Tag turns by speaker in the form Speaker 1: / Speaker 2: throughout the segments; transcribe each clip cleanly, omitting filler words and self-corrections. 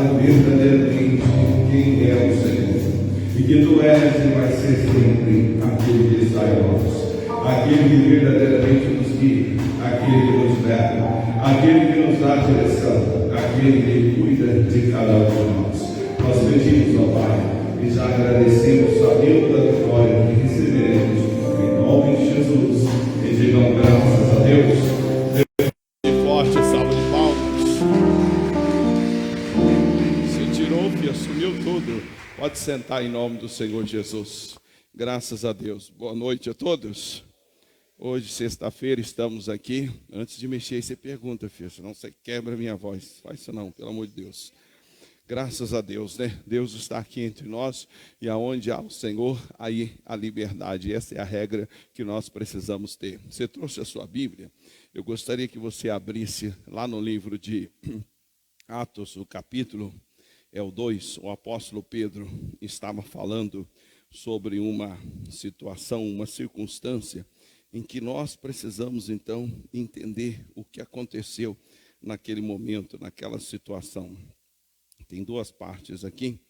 Speaker 1: sabe verdadeiramente quem é o Senhor, e que tu és e vai ser sempre aquele que está em nós, aquele que verdadeiramente nos guia, aquele que nos leva, aquele que nos dá direção, aquele que cuida de cada um de nós. Nós pedimos, ó Pai, e já agradecemos, sabendo da vitória que receberemos, em nome de Jesus, e digam graças a Deus.
Speaker 2: Forte salva de palmas. Se tirou, filho, sumiu tudo. Pode sentar em nome do Senhor Jesus. Graças a Deus. Boa noite a todos. Hoje, sexta-feira, estamos aqui. Antes de mexer, você pergunta, filho, senão você quebra a minha voz. Faz isso não, pelo amor de Deus. Graças a Deus, né? Deus está aqui entre nós, e aonde há o Senhor, aí a liberdade. Essa é a regra que nós precisamos ter. Você trouxe a sua Bíblia? Eu gostaria que você abrisse lá no livro de Atos, o capítulo o 2. O apóstolo Pedro estava falando sobre uma situação, uma circunstância em que nós precisamos então entender o que aconteceu naquele momento, naquela situação. Tem duas partes aqui,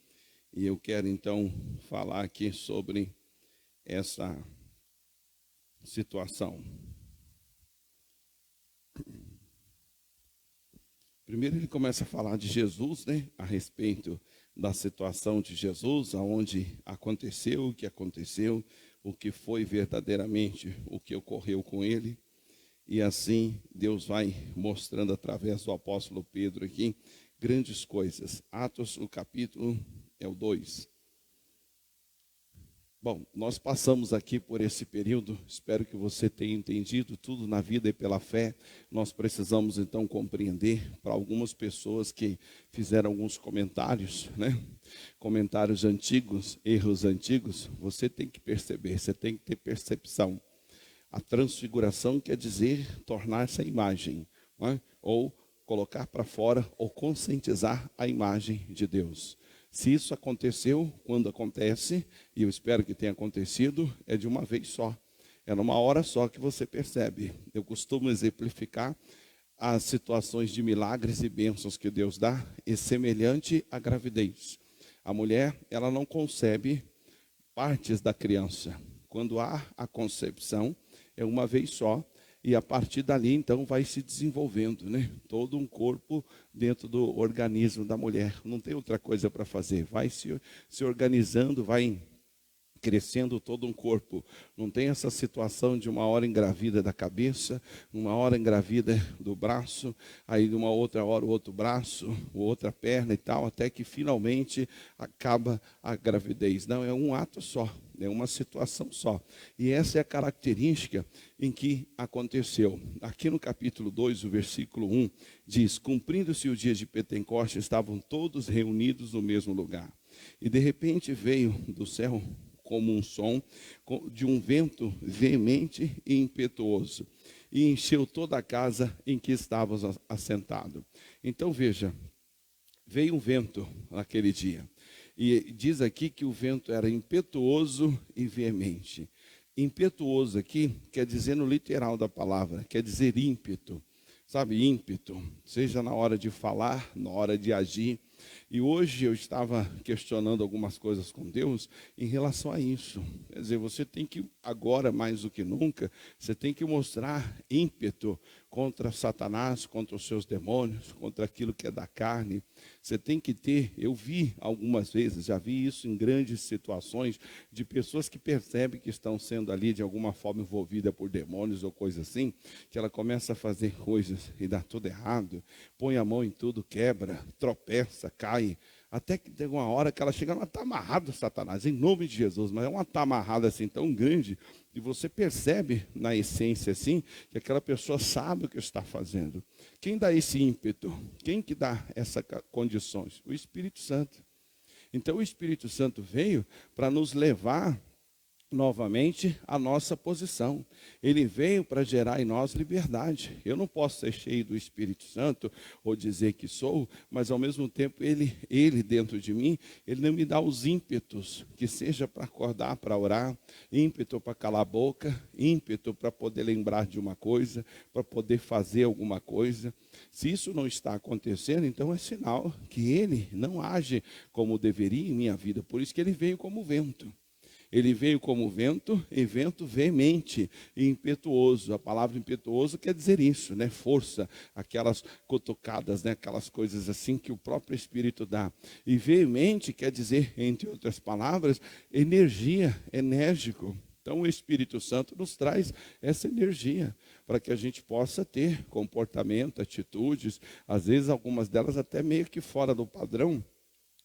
Speaker 2: e eu quero então falar aqui sobre essa situação. Primeiro ele começa a falar de Jesus, né? A respeito da situação de Jesus, aonde aconteceu, o que foi verdadeiramente o que ocorreu com ele. E assim Deus vai mostrando através do apóstolo Pedro aqui grandes coisas. Atos, o capítulo o 2. Bom, nós passamos aqui por esse período, espero que você tenha entendido, tudo na vida é pela fé. Nós precisamos então compreender, para algumas pessoas que fizeram alguns comentários, né? Comentários antigos, erros antigos, você tem que perceber, você tem que ter percepção. A transfiguração quer dizer tornar-se a imagem, né? Ou colocar para fora, ou conscientizar a imagem de Deus. Se isso aconteceu, quando acontece, e eu espero que tenha acontecido, é de uma vez só. É numa hora só que você percebe. Eu costumo exemplificar as situações de milagres e bênçãos que Deus dá, e semelhante à gravidez. A mulher, ela não concebe partes da criança. Quando há a concepção, é uma vez só. E a partir dali, então, vai se desenvolvendo, né? Todo um corpo dentro do organismo da mulher. Não tem outra coisa para fazer. Vai se organizando, vai crescendo todo um corpo. Não tem essa situação de uma hora engravida da cabeça, uma hora engravida do braço, aí de uma outra hora o outro braço, outra perna e tal, até que finalmente acaba a gravidez. Não, é um ato só. É uma situação só. E essa é a característica em que aconteceu. Aqui no capítulo 2, o versículo 1, diz: cumprindo-se o dia de Pentecostes, estavam todos reunidos no mesmo lugar. E de repente veio do céu como um som de um vento veemente e impetuoso, e encheu toda a casa em que estavam assentados. Então veja, veio um vento naquele dia. E diz aqui que o vento era impetuoso e veemente. Impetuoso aqui quer dizer no literal da palavra, quer dizer ímpeto. Sabe, ímpeto, seja na hora de falar, na hora de agir. E hoje eu estava questionando algumas coisas com Deus em relação a isso. Quer dizer, você tem que, agora mais do que nunca, você tem que mostrar ímpeto contra Satanás, contra os seus demônios, contra aquilo que é da carne. Você tem que ter, eu vi algumas vezes, já vi isso em grandes situações, de pessoas que percebem que estão sendo ali de alguma forma envolvida por demônios ou coisa assim, que ela começa a fazer coisas e dá tudo errado, põe a mão em tudo, quebra, tropeça, cai, até que tem uma hora que ela chega, ela está amarrada, Satanás, em nome de Jesus, mas é uma está amarrada assim tão grande, e você percebe na essência assim, que aquela pessoa sabe o que está fazendo. Quem dá esse ímpeto? Quem que dá essas condições? O Espírito Santo. Então o Espírito Santo veio para nos levar novamente a nossa posição. Ele veio para gerar em nós liberdade. Eu não posso ser cheio do Espírito Santo ou dizer que sou, mas ao mesmo tempo ele dentro de mim, ele não me dá os ímpetos, que seja para acordar, para orar, ímpeto para calar a boca, ímpeto para poder lembrar de uma coisa, para poder fazer alguma coisa. Se isso não está acontecendo, então é sinal que ele não age como deveria em minha vida. Por isso que ele veio como vento. Ele veio como vento, e vento veemente e impetuoso. A palavra impetuoso quer dizer isso, né? Força, aquelas cutucadas, né? Aquelas coisas assim que o próprio Espírito dá. E veemente quer dizer, entre outras palavras, energia, enérgico. Então o Espírito Santo nos traz essa energia para que a gente possa ter comportamento, atitudes, às vezes algumas delas até meio que fora do padrão,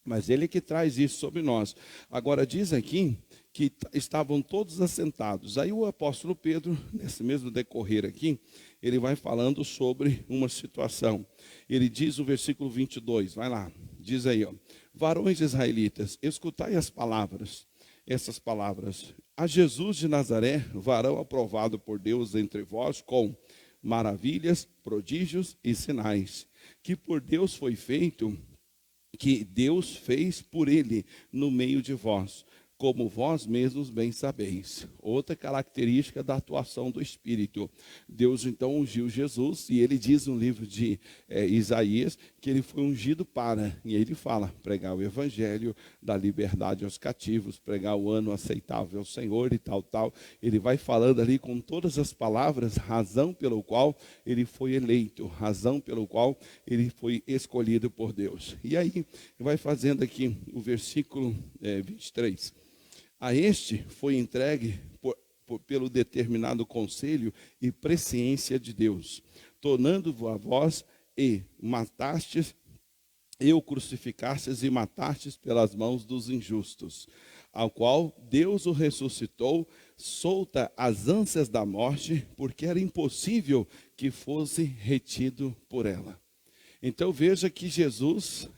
Speaker 2: mas ele que traz isso sobre nós. Agora diz aqui que estavam todos assentados. Aí o apóstolo Pedro, nesse mesmo decorrer aqui, ele vai falando sobre uma situação. Ele diz o versículo 22, vai lá, diz aí, ó: varões israelitas, escutai as palavras, essas palavras. A Jesus de Nazaré, varão aprovado por Deus entre vós, com maravilhas, prodígios e sinais, que por Deus foi feito, que Deus fez por ele no meio de vós, como vós mesmos bem sabeis. Outra característica da atuação do Espírito. Deus então ungiu Jesus, e ele diz no livro de Isaías, que ele foi ungido para, e ele fala, pregar o evangelho, dar liberdade aos cativos, pregar o ano aceitável ao Senhor e tal. Ele vai falando ali com todas as palavras, razão pelo qual ele foi eleito, razão pelo qual ele foi escolhido por Deus. E aí, vai fazendo aqui o versículo 23. A este foi entregue pelo determinado conselho e presciência de Deus, tornando-vos a vós e matastes, e o crucificastes e matastes pelas mãos dos injustos, ao qual Deus o ressuscitou, solta as ânsias da morte, porque era impossível que fosse retido por ela. Então veja que Jesus,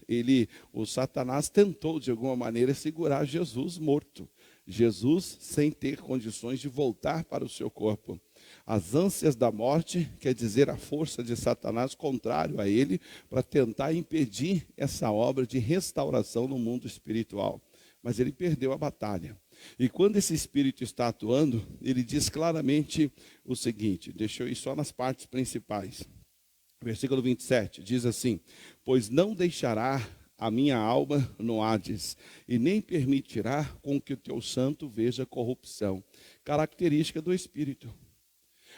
Speaker 2: o Satanás tentou de alguma maneira segurar Jesus morto. Jesus sem ter condições de voltar para o seu corpo. As ânsias da morte quer dizer a força de Satanás contrário a ele para tentar impedir essa obra de restauração no mundo espiritual. Mas ele perdeu a batalha. E quando esse Espírito está atuando, ele diz claramente o seguinte, deixa eu ir só nas partes principais. Versículo 27 diz assim: pois não deixará a minha alma no Hades, e nem permitirá com que o teu santo veja corrupção. Característica do Espírito.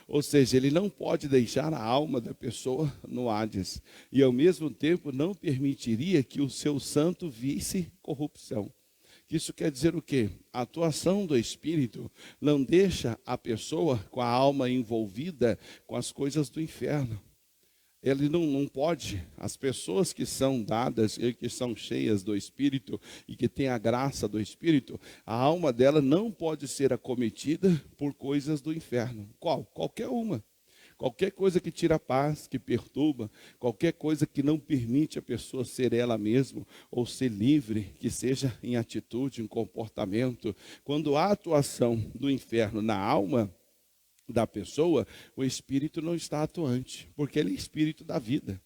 Speaker 2: Ou seja, ele não pode deixar a alma da pessoa no Hades, e ao mesmo tempo não permitiria que o seu santo visse corrupção. Isso quer dizer o quê? A atuação do Espírito não deixa a pessoa com a alma envolvida com as coisas do inferno. Ele não pode, as pessoas que são dadas e que são cheias do Espírito e que têm a graça do Espírito, a alma dela não pode ser acometida por coisas do inferno. Qual? Qualquer uma. Qualquer coisa que tira a paz, que perturba, qualquer coisa que não permite a pessoa ser ela mesma ou ser livre, que seja em atitude, em comportamento. Quando há atuação do inferno na alma da pessoa, o Espírito não está atuante, porque ele é Espírito da vida.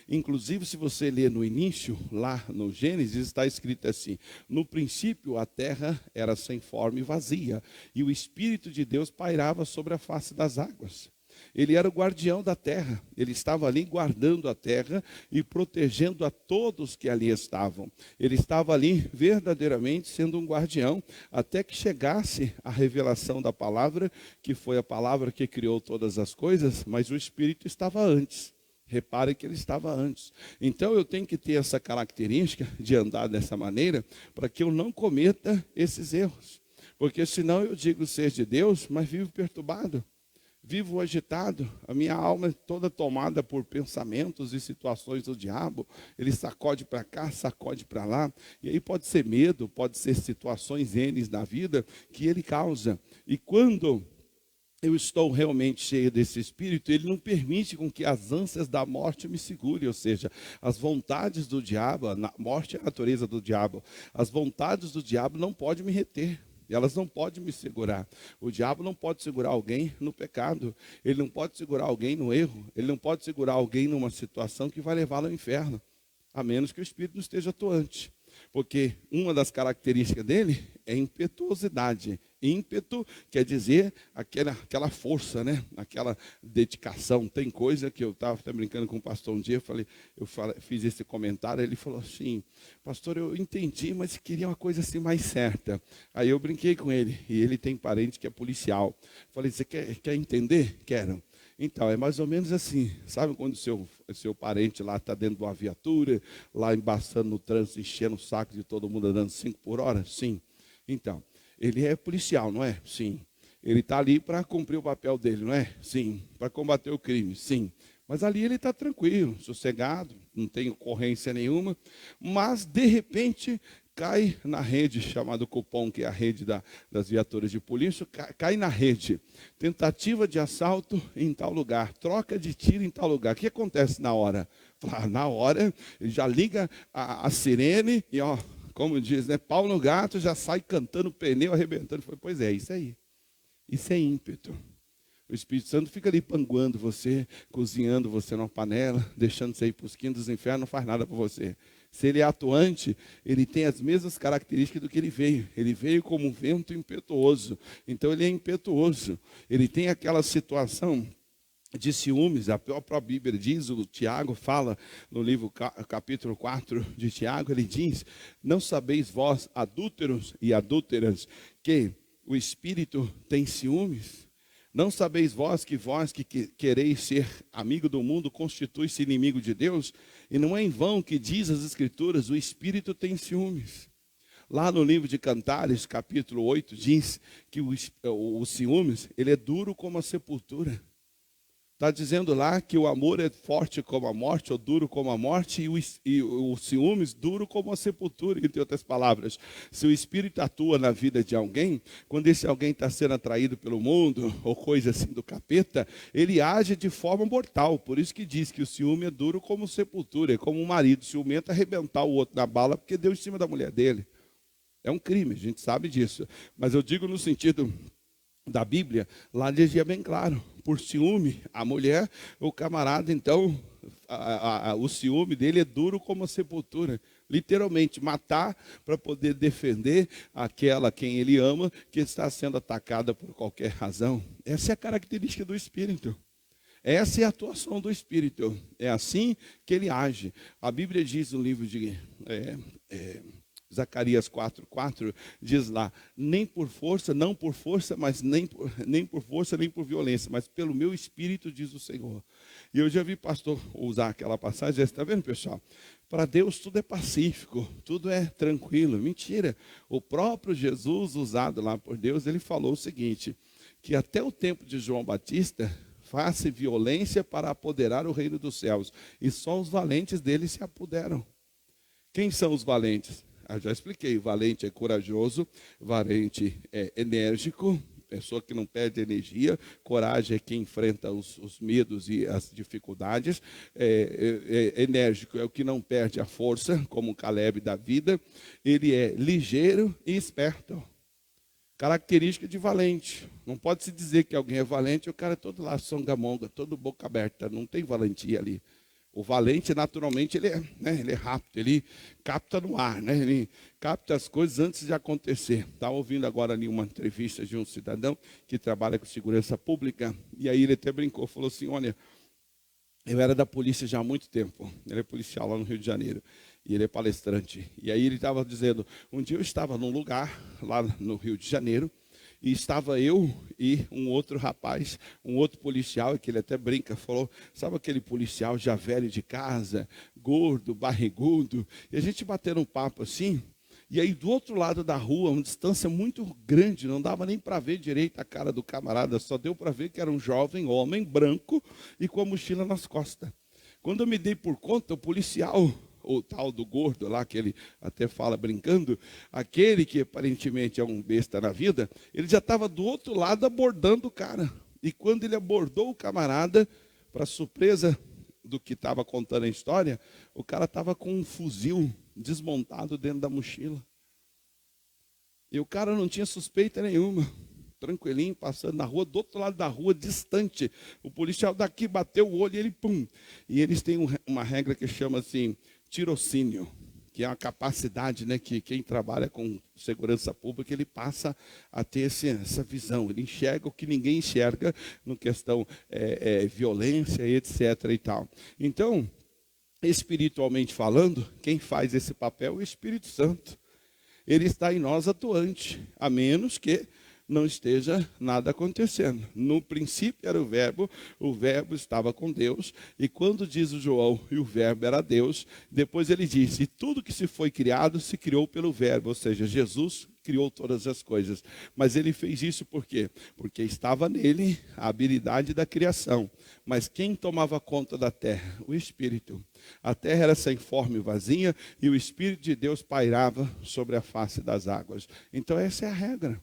Speaker 2: Inclusive, se você ler no início, lá no Gênesis, está escrito assim: no princípio a terra era sem forma e vazia, e o Espírito de Deus pairava sobre a face das águas. Ele era o guardião da terra, ele estava ali guardando a terra e protegendo a todos que ali estavam. Ele estava ali verdadeiramente sendo um guardião, até que chegasse a revelação da palavra, que foi a palavra que criou todas as coisas, mas o Espírito estava antes. Repare que ele estava antes. Então eu tenho que ter essa característica de andar dessa maneira, para que eu não cometa esses erros. Porque senão eu digo ser de Deus, mas vivo perturbado. Vivo agitado, a minha alma é toda tomada por pensamentos e situações do diabo. Ele sacode para cá, sacode para lá. E aí pode ser medo, pode ser situações N da vida que ele causa. E quando eu estou realmente cheio desse Espírito, ele não permite com que as ânsias da morte me segurem. Ou seja, as vontades do diabo, a morte é a natureza do diabo. As vontades do diabo não podem me reter. E elas não podem me segurar. O diabo não pode segurar alguém no pecado. Ele não pode segurar alguém no erro. Ele não pode segurar alguém numa situação que vai levá-lo ao inferno. A menos que o Espírito não esteja atuante. Porque uma das características dele é impetuosidade. Ímpeto quer dizer aquela força, né? Aquela dedicação. Tem coisa que eu estava até brincando com o pastor um dia, fiz esse comentário, ele falou assim, pastor, eu entendi, mas queria uma coisa assim mais certa. Aí eu brinquei com ele, e ele tem parente que é policial. Falei, você quer entender? Quero. Então, é mais ou menos assim, sabe quando o seu parente lá está dentro de uma viatura, lá embaçando no trânsito, enchendo o saco de todo mundo andando 5 por hora? Sim. Então, ele é policial, não é? Sim. Ele está ali para cumprir o papel dele, não é? Sim. Para combater o crime? Sim. Mas ali ele está tranquilo, sossegado, não tem ocorrência nenhuma, mas de repente cai na rede chamada Cupom, que é a rede das viaturas de polícia, cai na rede. Tentativa de assalto em tal lugar, troca de tiro em tal lugar. O que acontece na hora? Na hora, ele já liga a sirene e, ó, como diz, né, pau no gato, já sai cantando pneu, arrebentando. Pois é, isso aí. Isso é ímpeto. O Espírito Santo fica ali panguando você, cozinhando você numa panela, deixando você ir para os quintos dos infernos, não faz nada para você. Se ele é atuante, ele tem as mesmas características do que ele veio. Ele veio como um vento impetuoso. Então ele é impetuoso. Ele tem aquela situação de ciúmes. A própria Bíblia diz, o Tiago fala no livro capítulo 4 de Tiago, ele diz, não sabeis vós, adúlteros e adúlteras, que o Espírito tem ciúmes? Não sabeis vós que quereis ser amigo do mundo, constitui-se inimigo de Deus? E não é em vão que diz as Escrituras, o Espírito tem ciúmes. Lá no livro de Cantares, capítulo 8, diz que o ciúmes, ele é duro como a sepultura. Está dizendo lá que o amor é forte como a morte, ou duro como a morte, e o ciúmes duro como a sepultura, entre outras palavras. Se o Espírito atua na vida de alguém, quando esse alguém está sendo atraído pelo mundo, ou coisa assim do capeta, ele age de forma mortal. Por isso que diz que o ciúme é duro como sepultura, é como um marido ciumento arrebentar o outro na bala, porque deu em cima da mulher dele. É um crime, a gente sabe disso. Mas eu digo no sentido da Bíblia, lá dizia bem claro, por ciúme, a mulher, o camarada, então, o ciúme dele é duro como a sepultura. Literalmente, matar para poder defender aquela quem ele ama, que está sendo atacada por qualquer razão. Essa é a característica do Espírito. Essa é a atuação do Espírito. É assim que ele age. A Bíblia diz no livro de Zacarias 4:4, diz lá, nem por força, não por força, mas nem por força, nem por violência, mas pelo meu Espírito, diz o Senhor. E eu já vi pastor usar aquela passagem, está vendo, pessoal? Para Deus tudo é pacífico, tudo é tranquilo. Mentira. O próprio Jesus, usado lá por Deus, ele falou o seguinte, que até o tempo de João Batista, faça violência para apoderar o reino dos céus, e só os valentes dele se apoderam. Quem são os valentes? Já expliquei, valente é corajoso, valente é enérgico, pessoa que não perde energia, coragem é quem enfrenta os medos e as dificuldades, enérgico é o que não perde a força, como o Caleb da vida, ele é ligeiro e esperto. Característica de valente. Não pode se dizer que alguém é valente e o cara é todo lá, songamonga, todo boca aberta, não tem valentia ali. O valente, naturalmente, ele é rápido, ele capta no ar, né? Ele capta as coisas antes de acontecer. Estava ouvindo agora ali uma entrevista de um cidadão que trabalha com segurança pública, e aí ele até brincou, falou assim, olha, eu era da polícia já há muito tempo, ele é policial lá no Rio de Janeiro, e ele é palestrante. E aí ele estava dizendo, um dia eu estava num lugar, lá no Rio de Janeiro, e estava eu e um outro rapaz, um outro policial, que ele até brinca, falou, sabe aquele policial já velho de casa, gordo, barrigudo, e a gente batendo um papo assim, e aí do outro lado da rua, uma distância muito grande, não dava nem para ver direito a cara do camarada, só deu para ver que era um jovem homem branco e com a mochila nas costas. Quando eu me dei por conta, o policial, o tal do gordo lá, que ele até fala brincando, aquele que aparentemente é um besta na vida, ele já estava do outro lado abordando o cara. E quando ele abordou o camarada, para surpresa do que estava contando a história, o cara estava com um fuzil desmontado dentro da mochila. E o cara não tinha suspeita nenhuma. Tranquilinho, passando na rua, do outro lado da rua, distante. O policial daqui bateu o olho e ele, pum. E eles têm uma regra que chama assim, tirocínio, que é uma capacidade, né, que quem trabalha com segurança pública, ele passa a ter essa visão. Ele enxerga o que ninguém enxerga, no questão violência, etc. e tal. Então, espiritualmente falando, quem faz esse papel é o Espírito Santo. Ele está em nós atuante, a menos que não esteja nada acontecendo. No princípio era o verbo estava com Deus, e quando diz o João, e o verbo era Deus, depois ele diz, e tudo que se foi criado, se criou pelo verbo, ou seja, Jesus criou todas as coisas. Mas ele fez isso por quê? Porque estava nele a habilidade da criação. Mas quem tomava conta da terra? O Espírito. A terra era sem forma e vazia, e o Espírito de Deus pairava sobre a face das águas. Então essa é a regra.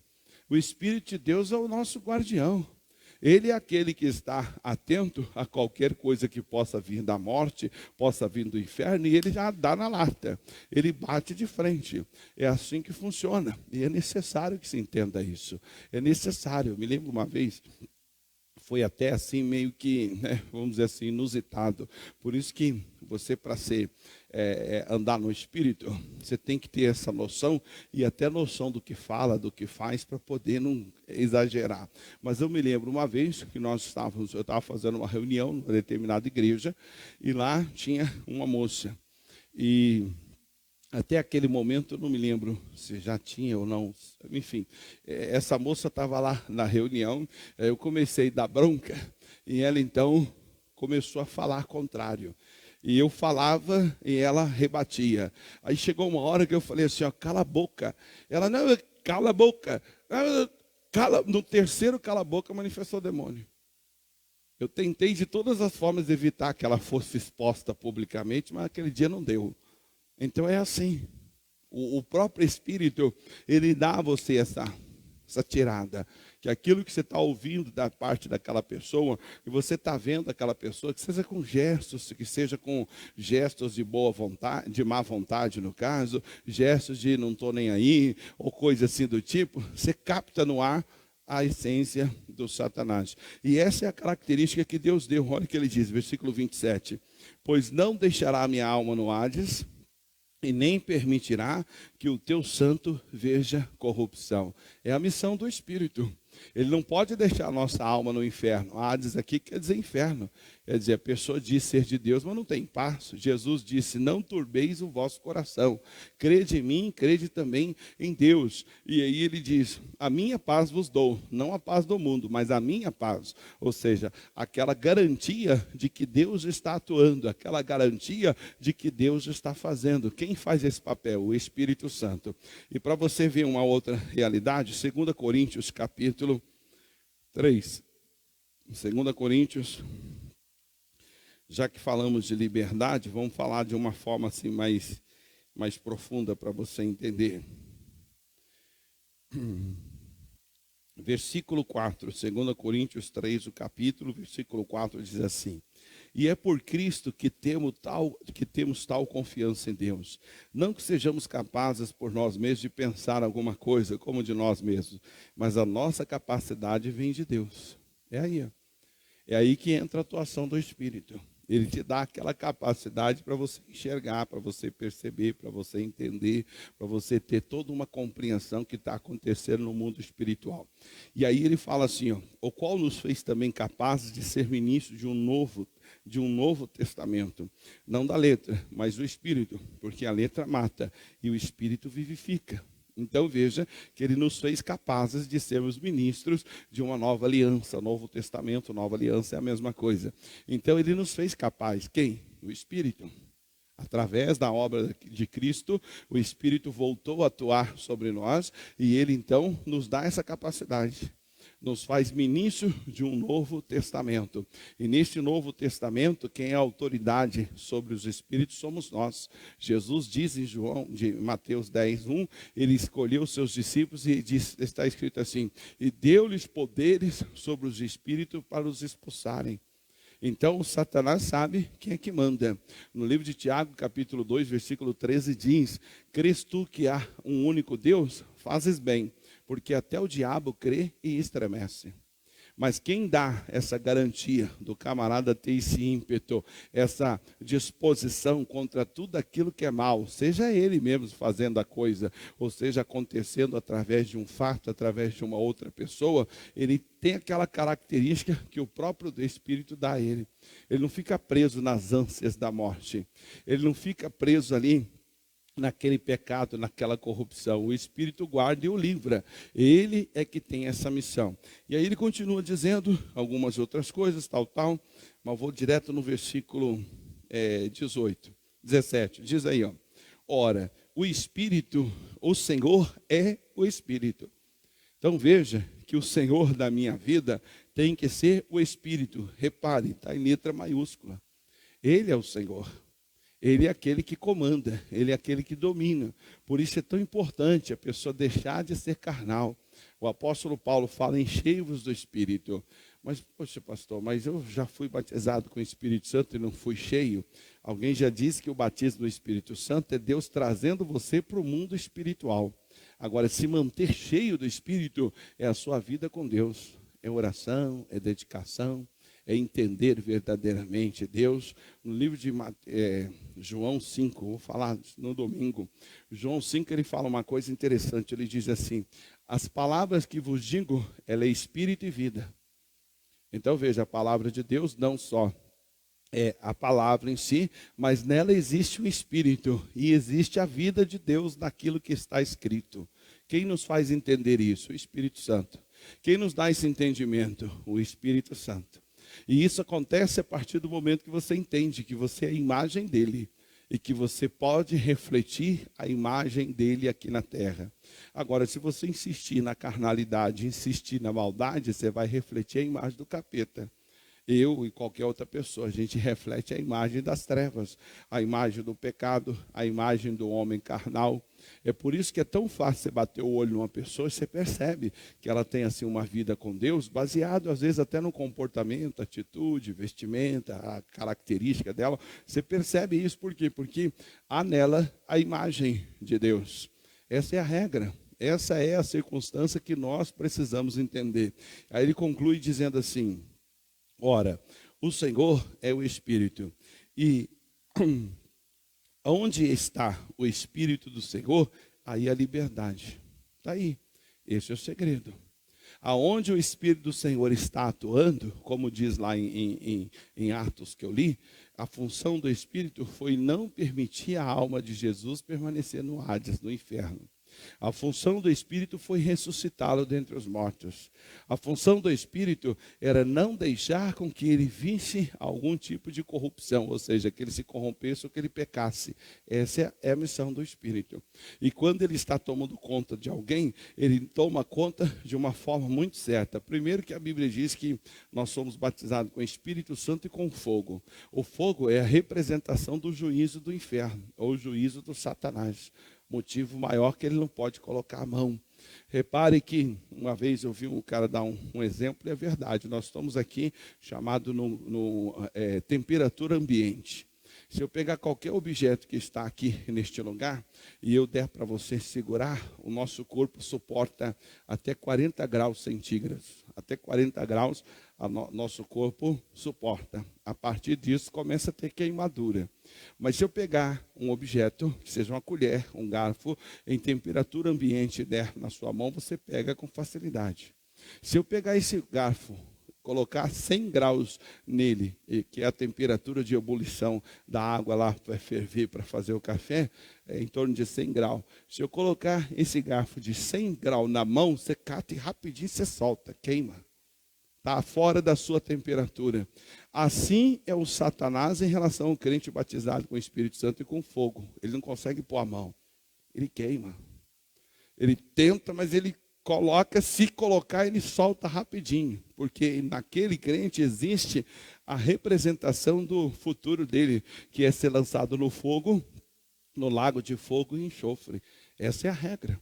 Speaker 2: O Espírito de Deus é o nosso guardião. Ele é aquele que está atento a qualquer coisa que possa vir da morte, possa vir do inferno, e ele já dá na lata. Ele bate de frente. É assim que funciona. E é necessário que se entenda isso. É necessário. Eu me lembro uma vez, foi até assim meio que, né, vamos dizer assim, inusitado. Por isso que você, para andar no Espírito, você tem que ter essa noção e até noção do que fala, do que faz, para poder não exagerar. Mas eu me lembro uma vez que eu estava fazendo uma reunião numa determinada igreja, e lá tinha uma moça. E até aquele momento, eu não me lembro se já tinha ou não, enfim, essa moça estava lá na reunião, eu comecei a dar bronca, e ela então começou a falar contrário. E eu falava e ela rebatia. Aí chegou uma hora que eu falei assim, ó, cala a boca. Ela, não, cala a boca. No terceiro cala a boca manifestou o demônio. Eu tentei de todas as formas evitar que ela fosse exposta publicamente, mas aquele dia não deu. Então é assim, o próprio Espírito, ele dá a você essa tirada, que aquilo que você está ouvindo da parte daquela pessoa, e você está vendo aquela pessoa, que seja com gestos, que seja com gestos de boa vontade, de má vontade no caso, gestos de não estou nem aí, ou coisa assim do tipo, você capta no ar a essência do Satanás. E essa é a característica que Deus deu. Olha o que ele diz, versículo 27, pois não deixará a minha alma no Hades, e nem permitirá que o teu santo veja corrupção. É a missão do Espírito. Ele não pode deixar a nossa alma no inferno. Hades aqui quer dizer inferno. Quer dizer, a pessoa diz ser de Deus, mas não tem paz. Jesus disse, não turbeis o vosso coração. Crede em mim, crede também em Deus. E aí ele diz, a minha paz vos dou, não a paz do mundo, mas a minha paz. Ou seja, aquela garantia de que Deus está atuando, aquela garantia de que Deus está fazendo. Quem faz esse papel? O Espírito Santo. E para você ver uma outra realidade, 2 Coríntios capítulo 3. 2 Coríntios, já que falamos de liberdade, vamos falar de uma forma assim mais profunda para você entender. Versículo 4, 2 Coríntios 3, o capítulo, versículo 4 diz assim, e é por Cristo que temos tal confiança em Deus. Não que sejamos capazes por nós mesmos de pensar alguma coisa como de nós mesmos, mas a nossa capacidade vem de Deus. É aí que entra a atuação do Espírito. Ele te dá aquela capacidade para você enxergar, para você perceber, para você entender, para você ter toda uma compreensão que está acontecendo no mundo espiritual. E aí ele fala assim, ó, o qual nos fez também capazes de ser ministros de um novo testamento. Não da letra, mas do Espírito, porque a letra mata e o Espírito vivifica. Então veja que ele nos fez capazes de sermos ministros de uma nova aliança. Novo Testamento, nova aliança é a mesma coisa. Então ele nos fez capazes. Quem? O Espírito. Através da obra de Cristo, o Espírito voltou a atuar sobre nós e ele então nos dá essa capacidade. Nos faz ministro de um novo testamento. E neste novo testamento, quem é a autoridade sobre os espíritos somos nós. Jesus diz em Mateus 10:1, ele escolheu os seus discípulos e está escrito assim, e deu-lhes poderes sobre os espíritos para os expulsarem. Então, o Satanás sabe quem é que manda. No livro de Tiago, capítulo 2, versículo 13, diz: crês tu que há um único Deus? Fazes bem, porque até o diabo crê e estremece. Mas quem dá essa garantia do camarada ter esse ímpeto, essa disposição contra tudo aquilo que é mal, seja ele mesmo fazendo a coisa, ou seja acontecendo através de um fato, através de uma outra pessoa, ele tem aquela característica que o próprio Espírito dá a ele. Ele não fica preso nas ânsias da morte, ele não fica preso ali naquele pecado, naquela corrupção. O Espírito guarda e o livra. Ele é que tem essa missão. E aí ele continua dizendo algumas outras coisas, tal, mas vou direto no versículo 17. Diz aí, ó: ora, o Espírito, o Senhor é o Espírito. Então veja que o Senhor da minha vida tem que ser o Espírito. Repare, está em letra maiúscula. Ele é o Senhor. Ele é aquele que comanda, ele é aquele que domina. Por isso é tão importante a pessoa deixar de ser carnal. O apóstolo Paulo fala: enchei-vos do Espírito. Mas, poxa, pastor, mas eu já fui batizado com o Espírito Santo e não fui cheio. Alguém já disse que o batismo do Espírito Santo é Deus trazendo você para o mundo espiritual. Agora, se manter cheio do Espírito é a sua vida com Deus. É oração, é dedicação, é entender verdadeiramente Deus. No livro de João 5, vou falar no domingo. João 5, ele fala uma coisa interessante. Ele diz assim: as palavras que vos digo, ela é espírito e vida. Então veja, a palavra de Deus não só é a palavra em si, mas nela existe o Espírito e existe a vida de Deus naquilo que está escrito. Quem nos faz entender isso? O Espírito Santo. Quem nos dá esse entendimento? O Espírito Santo. E isso acontece a partir do momento que você entende que você é a imagem dele e que você pode refletir a imagem dele aqui na terra. Agora, se você insistir na carnalidade, insistir na maldade, você vai refletir a imagem do capeta. Eu e qualquer outra pessoa, a gente reflete a imagem das trevas, a imagem do pecado, a imagem do homem carnal. É por isso que é tão fácil você bater o olho numa pessoa e você percebe que ela tem assim uma vida com Deus, baseado às vezes até no comportamento, atitude, vestimenta, a característica dela. Você percebe isso por quê? Porque há nela a imagem de Deus. Essa é a regra. Essa é a circunstância que nós precisamos entender. Aí ele conclui dizendo assim: ora, o Senhor é o Espírito, e onde está o Espírito do Senhor, aí a liberdade. Está aí, esse é o segredo. Aonde o Espírito do Senhor está atuando, como diz lá em Atos que eu li, a função do Espírito foi não permitir a alma de Jesus permanecer no Hades, no inferno. A função do Espírito foi ressuscitá-lo dentre os mortos. A função do Espírito era não deixar com que ele visse algum tipo de corrupção, ou seja, que ele se corrompesse ou que ele pecasse. Essa é a missão do Espírito. E quando ele está tomando conta de alguém, ele toma conta de uma forma muito certa. Primeiro que a Bíblia diz que nós somos batizados com o Espírito Santo e com fogo. O fogo é a representação do juízo do inferno, ou o juízo do Satanás. Motivo maior que ele não pode colocar a mão. Repare que uma vez eu vi um cara dar um exemplo, e é verdade. Nós estamos aqui chamado temperatura ambiente. Se eu pegar qualquer objeto que está aqui neste lugar e eu der para você segurar, o nosso corpo suporta até 40 graus centígrados. Até 40 graus nosso corpo suporta. A partir disso começa a ter queimadura. Mas se eu pegar um objeto, que seja uma colher, um garfo, em temperatura ambiente e der na sua mão, você pega com facilidade. Se eu pegar esse garfo, colocar 100 graus nele, que é a temperatura de ebulição da água lá para ferver, para fazer o café, é em torno de 100 graus. Se eu colocar esse garfo de 100 graus na mão, você cata e rapidinho você solta, queima. Está fora da sua temperatura. Assim é o Satanás em relação ao crente batizado com o Espírito Santo e com fogo. Ele não consegue pôr a mão. Ele queima. Ele tenta, mas ele coloca, se colocar, ele solta rapidinho. Porque naquele crente existe a representação do futuro dele, que é ser lançado no fogo, no lago de fogo e enxofre. Essa é a regra.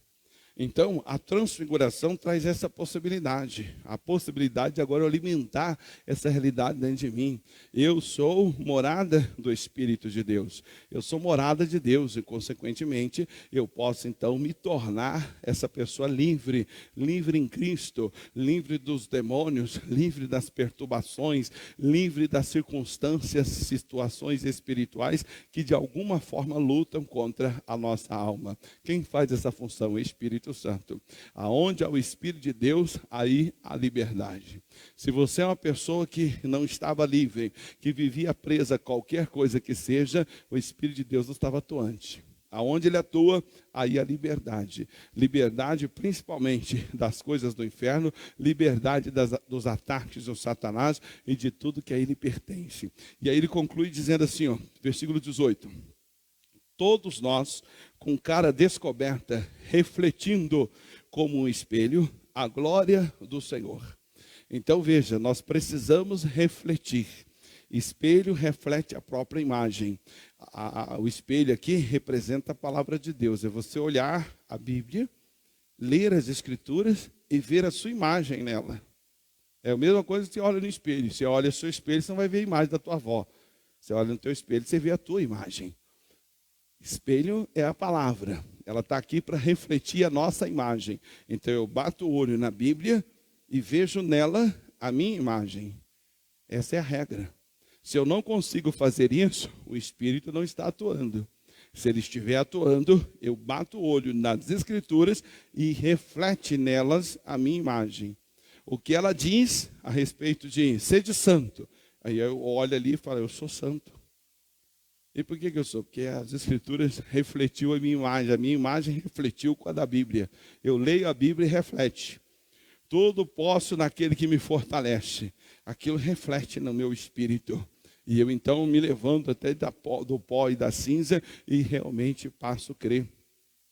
Speaker 2: Então, a transfiguração traz essa possibilidade. A possibilidade de agora eu alimentar essa realidade dentro de mim. Eu sou morada do Espírito de Deus. Eu sou morada de Deus e, consequentemente, eu posso, então, me tornar essa pessoa livre. Livre em Cristo, livre dos demônios, livre das perturbações, livre das circunstâncias, situações espirituais que, de alguma forma, lutam contra a nossa alma. Quem faz essa função? O Espírito Santo. Aonde há o Espírito de Deus, aí há liberdade. Se você é uma pessoa que não estava livre, que vivia presa a qualquer coisa que seja, o Espírito de Deus não estava atuante. Aonde ele atua, aí há liberdade. Liberdade principalmente das coisas do inferno, liberdade dos ataques do Satanás e de tudo que a ele pertence. E aí ele conclui dizendo assim, ó, versículo 18. Todos nós, com cara descoberta, refletindo como um espelho a glória do Senhor. Então veja, nós precisamos refletir. Espelho reflete a própria imagem. O espelho aqui representa a palavra de Deus. É você olhar a Bíblia, ler as Escrituras e ver a sua imagem nela. É a mesma coisa que você olha no espelho. Você olha o seu espelho, você não vai ver a imagem da tua avó. Você olha no teu espelho, você vê a tua imagem. Espelho é a palavra, ela está aqui para refletir a nossa imagem. Então eu bato o olho na Bíblia e vejo nela a minha imagem. Essa é a regra. Se eu não consigo fazer isso, o Espírito não está atuando. Se ele estiver atuando, eu bato o olho nas Escrituras e reflete nelas a minha imagem. O que ela diz a respeito de ser de santo. Aí eu olho ali e falo, eu sou santo. E por que eu sou? Porque as Escrituras refletiu a minha imagem refletiu com a da Bíblia. Eu leio a Bíblia e reflete. Tudo posso naquele que me fortalece. Aquilo reflete no meu espírito. E eu então me levanto até do pó e da cinza e realmente passo a crer.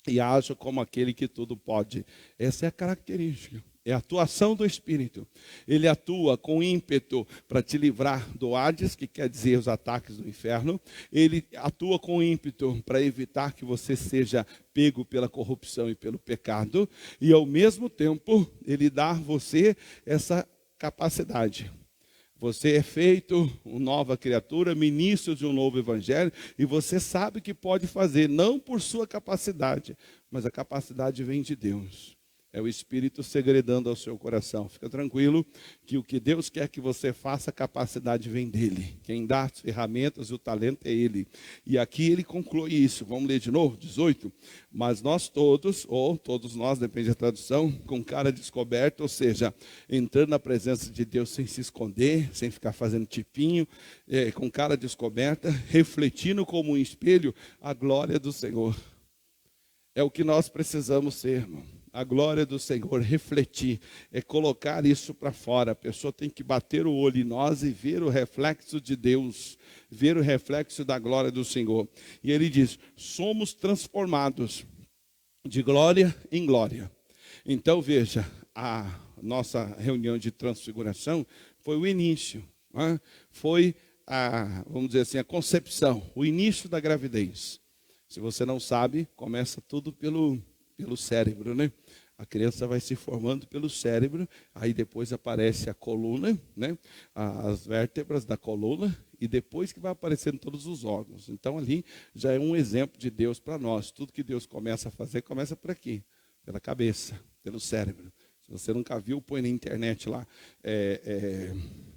Speaker 2: E ajo como aquele que tudo pode. Essa é a característica. É a atuação do Espírito. Ele atua com ímpeto para te livrar do Hades, que quer dizer os ataques do inferno. Ele atua com ímpeto para evitar que você seja pego pela corrupção e pelo pecado. E ao mesmo tempo, ele dá a você essa capacidade. Você é feito uma nova criatura, ministro de um novo evangelho, e você sabe que pode fazer, não por sua capacidade, mas a capacidade vem de Deus. É o Espírito segredando ao seu coração. Fica tranquilo que o que Deus quer que você faça, a capacidade vem dele. Quem dá as ferramentas e o talento é ele. E aqui ele conclui isso. Vamos ler de novo, 18. Mas nós todos, ou todos nós, depende da tradução, com cara descoberta, ou seja, entrando na presença de Deus sem se esconder, sem ficar fazendo tipinho, com cara descoberta, refletindo como um espelho a glória do Senhor. É o que nós precisamos ser, irmão. A glória do Senhor, refletir, é colocar isso para fora. A pessoa tem que bater o olho em nós e ver o reflexo de Deus, ver o reflexo da glória do Senhor. E ele diz, somos transformados de glória em glória. Então veja, a nossa reunião de transfiguração foi o início, né? Foi vamos dizer assim, a concepção, o início da gravidez. Se você não sabe, começa tudo pelo cérebro, né? A criança vai se formando pelo cérebro, aí depois aparece a coluna, né? As vértebras da coluna, e depois que vai aparecendo todos os órgãos. Então ali já é um exemplo de Deus para nós. Tudo que Deus começa a fazer, começa por aqui, pela cabeça, pelo cérebro. Se você nunca viu, põe na internet lá,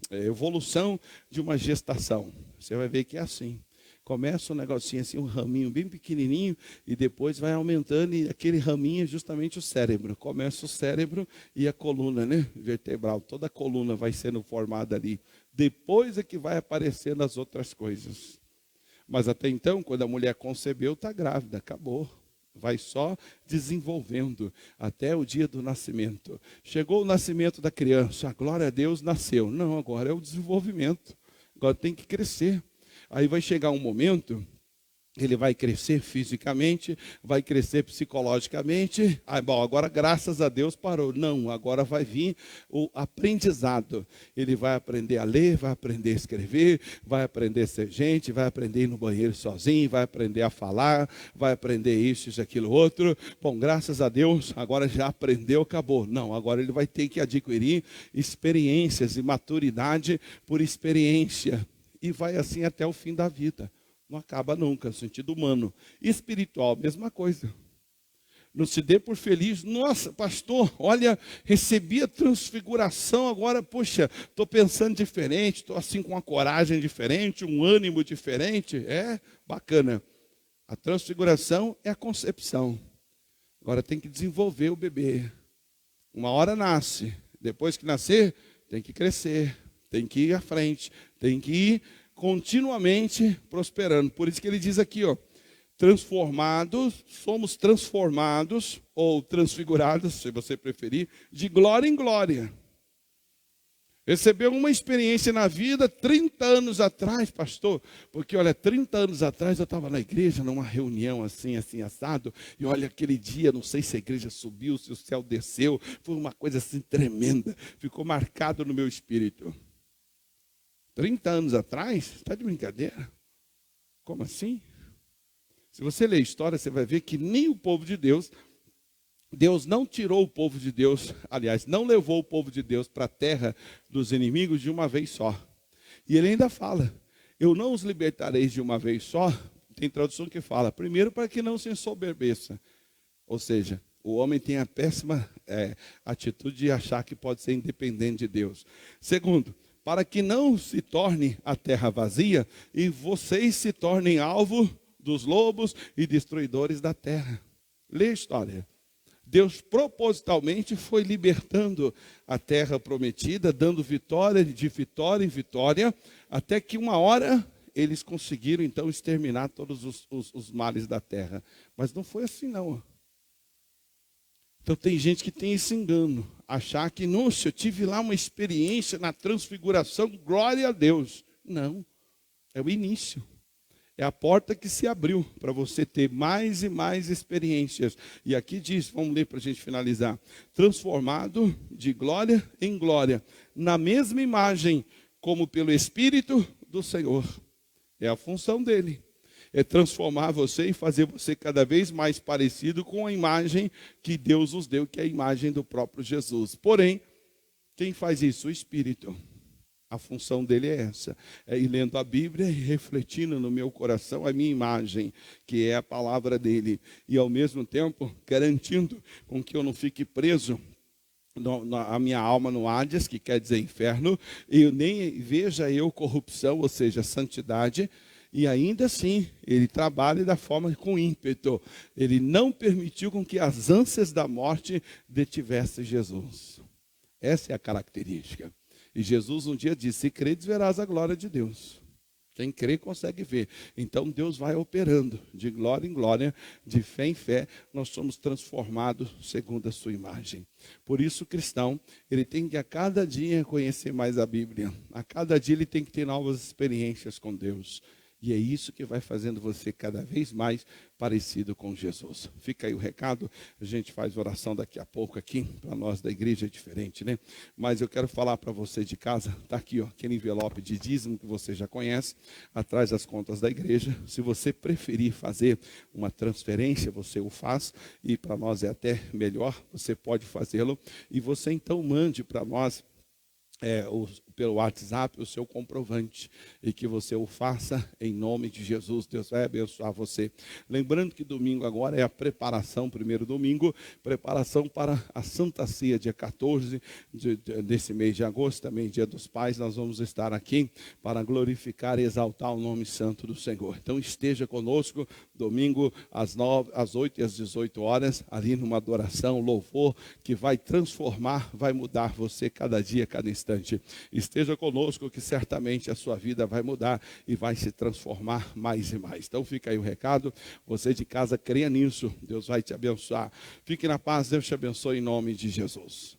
Speaker 2: evolução de uma gestação. Você vai ver que é assim. Começa um negocinho assim, um raminho bem pequenininho, e depois vai aumentando, e aquele raminho é justamente o cérebro. Começa o cérebro e a coluna, né, vertebral. Toda a coluna vai sendo formada ali. Depois é que vai aparecendo as outras coisas. Mas até então, quando a mulher concebeu, está grávida, acabou. Vai só desenvolvendo até o dia do nascimento. Chegou o nascimento da criança, a glória a Deus, nasceu. Não, agora é o desenvolvimento. Agora tem que crescer. Aí vai chegar um momento ele vai crescer fisicamente, vai crescer psicologicamente. Bom, agora graças a Deus parou. Não, agora vai vir o aprendizado. Ele vai aprender a ler, vai aprender a escrever, vai aprender a ser gente, vai aprender a ir no banheiro sozinho, vai aprender a falar, vai aprender isso, aquilo, outro. Bom, graças a Deus, agora já aprendeu, acabou. Não, agora ele vai ter que adquirir experiências e maturidade por experiência. E vai assim até o fim da vida. Não acaba nunca, no sentido humano. Espiritual, mesma coisa. Não se dê por feliz. Nossa, pastor, olha, recebi a transfiguração, agora, poxa, estou pensando diferente, estou assim com uma coragem diferente, um ânimo diferente. É bacana. A transfiguração é a concepção. Agora tem que desenvolver o bebê. Uma hora nasce, depois que nascer, tem que crescer, tem que ir à frente, tem que ir continuamente prosperando. Por isso que ele diz aqui, ó, somos transformados, ou transfigurados, se você preferir, de glória em glória. Recebeu uma experiência na vida 30 anos atrás, pastor, porque olha, 30 anos atrás eu estava na igreja, numa reunião assim assado, e olha, aquele dia, não sei se a igreja subiu, se o céu desceu, foi uma coisa assim tremenda, ficou marcado no meu espírito. 30 anos atrás? Está de brincadeira? Como assim? Se você ler a história, você vai ver que nem o povo de Deus, Deus não tirou o povo de Deus, aliás, não levou o povo de Deus para a terra dos inimigos de uma vez só. E ele ainda fala, eu não os libertarei de uma vez só. Tem tradução que fala, primeiro para que não se ensoberbeça. Ou seja, o homem tem a péssima atitude de achar que pode ser independente de Deus. Segundo, para que não se torne a terra vazia e vocês se tornem alvo dos lobos e destruidores da terra. Lê a história. Deus propositalmente foi libertando a terra prometida, dando vitória de vitória em vitória, até que uma hora eles conseguiram então exterminar todos os males da terra. Mas não foi assim não. Então tem gente que tem esse engano, achar que, nossa, eu tive lá uma experiência na transfiguração, glória a Deus. Não, é o início. É a porta que se abriu para você ter mais e mais experiências. E aqui diz, vamos ler para a gente finalizar. Transformado de glória em glória, na mesma imagem, como pelo Espírito do Senhor. É a função dele. É transformar você e fazer você cada vez mais parecido com a imagem que Deus nos deu, que é a imagem do próprio Jesus. Porém, quem faz isso? O Espírito. A função dele é essa, é ir lendo a Bíblia e refletindo no meu coração a minha imagem, que é a palavra dele. E ao mesmo tempo, garantindo com que eu não fique preso a minha alma no Hades, que quer dizer inferno, e nem veja eu corrupção, ou seja, santidade. E ainda assim, ele trabalha da forma com ímpeto. Ele não permitiu com que as ânsias da morte detivessem Jesus. Essa é a característica. E Jesus um dia disse, se credes, verás a glória de Deus. Quem crê consegue ver. Então Deus vai operando de glória em glória, de fé em fé, nós somos transformados segundo a sua imagem. Por isso o cristão, ele tem que a cada dia conhecer mais a Bíblia. A cada dia ele tem que ter novas experiências com Deus. E é isso que vai fazendo você cada vez mais parecido com Jesus. Fica aí o recado, a gente faz oração daqui a pouco aqui, para nós da igreja é diferente, né? Mas eu quero falar para você de casa, está aqui, ó, aquele envelope de dízimo que você já conhece, atrás das contas da igreja. Se você preferir fazer uma transferência, você o faz, e para nós é até melhor, você pode fazê-lo, e você então mande para nós, pelo WhatsApp, o seu comprovante, e que você o faça em nome de Jesus. Deus vai abençoar você. Lembrando que domingo agora é a preparação, primeiro domingo, preparação para a Santa Ceia, dia 14 desse mês de agosto, também dia dos pais, nós vamos estar aqui para glorificar e exaltar o nome santo do Senhor. Então esteja conosco, domingo às 8 e às 18 horas, ali numa adoração, louvor, que vai transformar, vai mudar você cada dia, cada instante. Esteja conosco que certamente a sua vida vai mudar e vai se transformar mais e mais. Então fica aí o recado, você de casa creia nisso, Deus vai te abençoar. Fique na paz, Deus te abençoe em nome de Jesus.